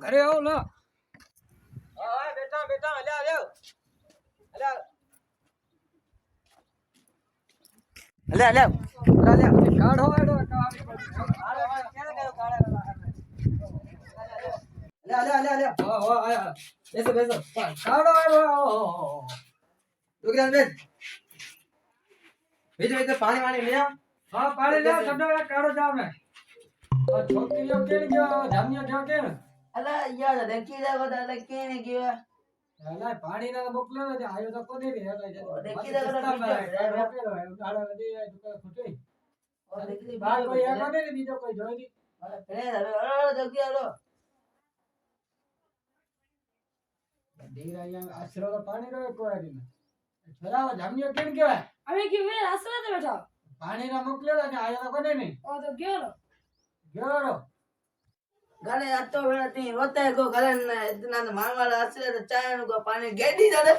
ઘરે આવો લો. હા બેટા બેટા અલ્યા અલ્યા અલ્યા અલ્યા અલ્યા કાઢો એડો અલ્યા અલ્યા અલ્યા હો હો આયા બેસો બેસો કાઢો એડો ઓહો દુગરાન બેન બીજે પાણી વાણી લે હા પાણી લે સડો કાઢો જાવ ને છોકરીઓ કેણ ગયો જામ્યો ગયો કેણ અલા યાર દેખી જાવ તો અલા કેને ગયો અલા પાણી ના મોકલ્યો ને આયો તો કોને રે દેખી જાવ તો મોકલ્યો ઉડાડો દે દુકાન ખોટી ઓ દેખી બાર કોઈ એક કોને ને બીજો કોઈ જોઈ દી અરે ફરે અરે જલ્દી આલો દેરાયા આશરો તો પાણી રો કોઈ દી છરાવા જામ્યો કેણ કહેવાય અમે કે મે આસરા તે બેઠા પાણી ના મોકલ્યો ને આયો તો કોને નહીં ઓ તો ગયો ગયો ઘરે આતો વેળા તી રોતે ગો ઘરે ને ઇતના મારવાળા આસરે તો ચાય નું કો પાણી ગેડી દે